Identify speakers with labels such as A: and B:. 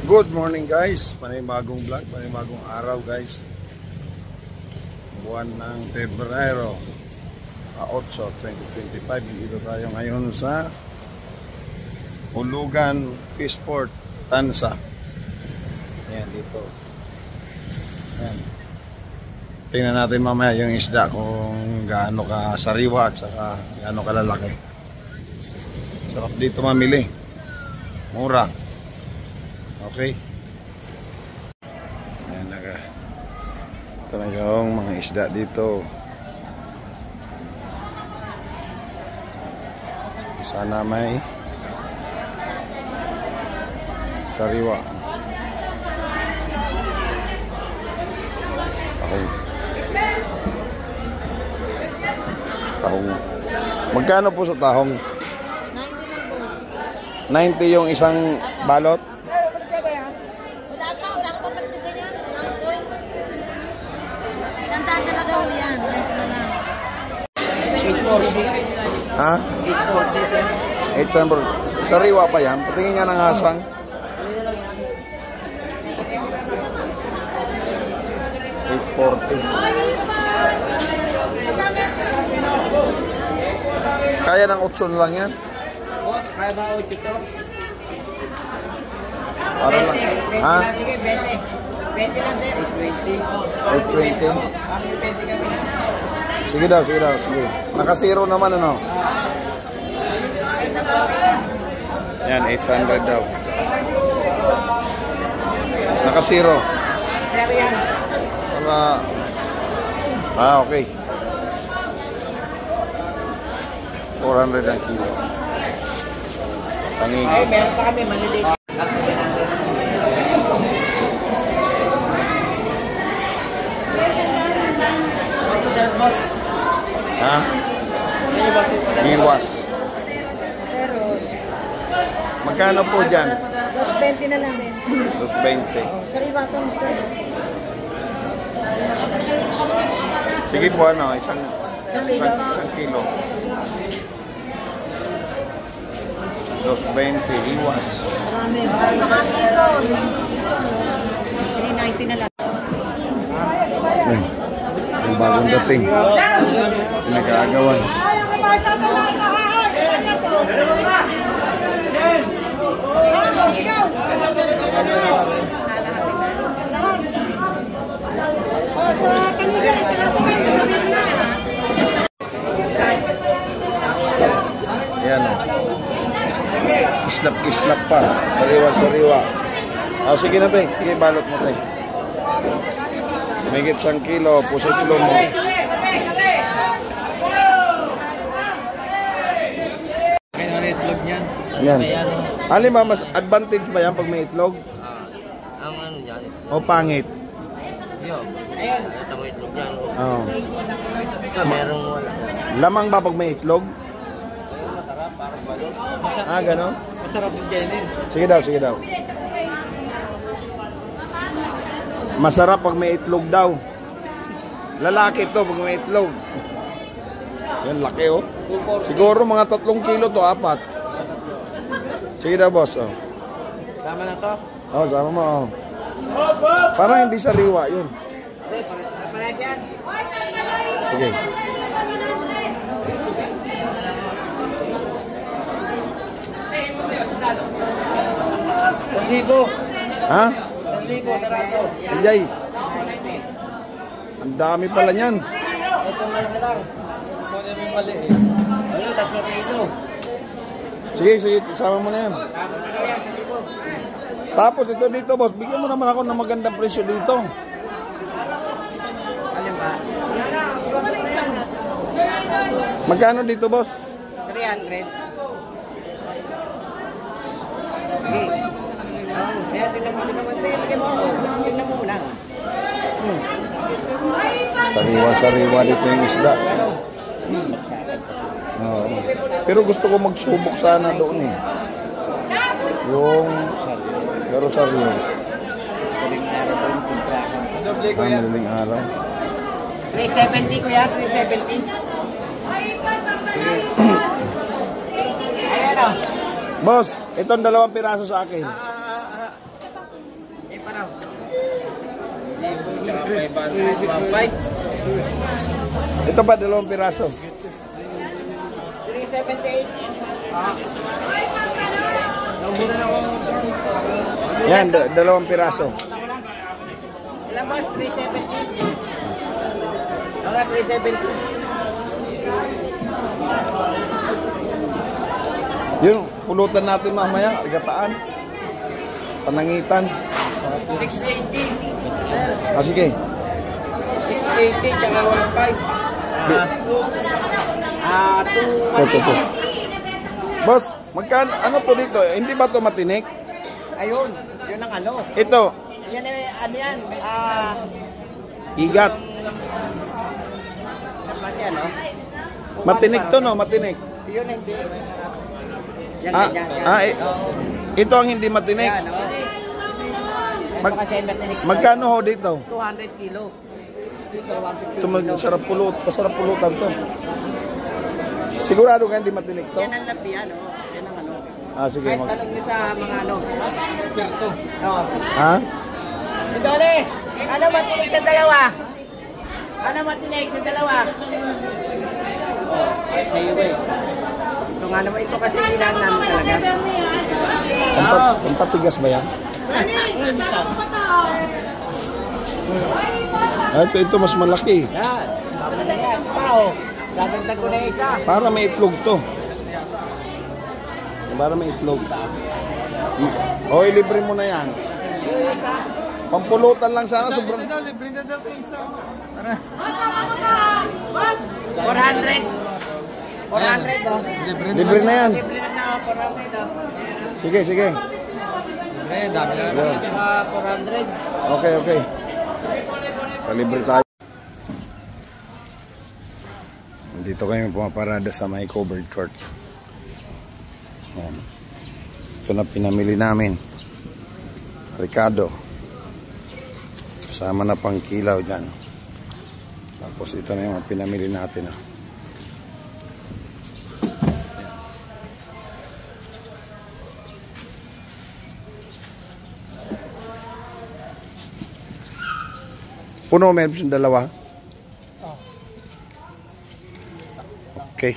A: Good morning guys, panibagong vlog, panibagong araw guys. Buwan ng Pebrero 8, 2025. Dito tayo ngayon sa Hulugan Fishport, Tansa. Ayan dito. Ayan. Tingnan natin mamaya yung isda kung gaano ka sariwa at saka gaano kalalaki. Sarap dito mamili. Mura. Okay. Ayan, ito na yung mga isda dito. Sana may sariwa. Tahong. Magkano po sa tahong? 90 yung isang balot. Ha? 840. Sariwa pa yan. Patingin nga ng hasang. Kaya ng 8 lang yan?
B: Kaya ba 8 ito?
A: Para lang. Ha?
B: 20 lang sir.
A: 820. 820. Sige daw, sige. Naka-zero naman ano? Yan, 800 daw. Naka-zero.
B: Sir yan.
A: Okay. 400 ang kilo. Tanging.
B: Ay, meron pa kami maliliit.
A: Ha? Iwas. Magkano po dyan?
B: 220 na lang.
A: 220.
B: Sariwa ito, Mr.
A: Sige po ano, isang kilo. 220, iwas.
B: Marami. 390 na lang.
A: Yung bagong dating. Pinag-aagawan. Ayan o. Kislap-kislap pa. Sariwa-sariwa. Sige na tayo. Sige, balot mo tayo. Mahigit 1 kilo. Pusit kilo mo.
B: May itlog niyan.
A: Yan. Alin ba, mas advantage ba yan pag may itlog?
C: Ang ano yan?
A: O pangit?
C: Yun.
B: Ayun.
C: Ito ang itlog yan.
A: Oo.
C: Ito merong wala.
A: Lamang ba pag may itlog?
C: Masarap, parang balot.
A: Gano'n?
B: Masarap yung genin.
A: Sige daw. Masarap pag may itlog daw. Lalaki to pag may itlog. Yan, laki oh. Siguro mga 3 kilo to, 4. Sige daw, boss. Oh.
C: Sama na to?
A: Oh, sama mo. Oh. Parang hindi sariwa yun.
B: Hindi, parang yan.
A: Sige.
B: Libo.
A: Ha?
B: 1,000 sarado.
A: Ajay. Ang dami pala niyan.
B: Ito na lang. Ito yung mali eh. Ano, 3 kilo.
A: Sige, isama mo na yan. Tapos ito dito, boss. Bigyan mo naman ako ng magandang presyo dito.
B: Alin ba?
A: Magkano dito, boss?
B: 300. Okay. Kaya tingnan mo. Tingnan mo lang.
A: Sariwa dito yung isda. Oo. Pero gusto ko magsubok sana doon eh. Yung sariwa. Madaling araw.
B: 370 kuya, 370. Ayan o.
A: Boss, itong 2 piraso sa akin. Ito ba, 2 piraso?
B: 378.
A: Yan, 2 piraso.
B: Ilan boss? 370. Mga 370.
A: Yun, pulutan natin mamaya, gataan. Panangitan.
B: 680.
A: Ah, sige.
B: 680 tsaka 1.5.
A: Ito. Boss, magkano, ano to dito? Hindi ba to matinik?
B: Ayun, yun ang ano.
A: Ito,
B: Yan ano yan?
A: igat.
B: Kasi ano?
A: Matinik to, no? Matinik.
B: Yun hindi. Yan,
A: Ah,
B: yan. Oo.
A: ito ang hindi matinik.
B: Yan, oo.
A: Mag-
B: Ito kasi matinik.
A: Magkano ho dito?
B: 200 kilo. Dito, 150
A: Ito,
B: kilo.
A: masarap pulutan to. Sigurado ka hindi matinik to?
B: Yan ang lapian, oh. Yan ang ano.
A: Ah, sige.
B: Kahit tanong nyo sa mga ano, spirito. Oo.
A: Ha?
B: Ito ulit. Ano matinig sa dalawa? Ano matinig sa dalawa? Oh, ay sa'yo eh. Ito nga naman, ito kasi ilan namin talaga. Oo.
A: Ang patigas ba yan? Ah, ito mas malaki.
B: Yan. Tama na yan. Pao. Dadagdag ko na yung isa.
A: Para may itlog to. Para may itlog. O, ilibre mo na yan.
B: Yung isa.
A: Pampulutan lang sana. Sobrang...
B: daw, libre na daw ito isa. Tara. 400. 400 oh.
A: Libre na yan.
B: Libre na 400 oh.
A: Sige.
B: Libre, dami na. Tsaka 400.
A: Okay. Kalibre tayo. Dito kami pumaparada sa may covered court. Yan. Ito na pinamili namin. Ricardo. Kasama na pang kilaw dyan. Tapos ito na yung pinamili natin. Puno, meron siyang dalawa. Okay.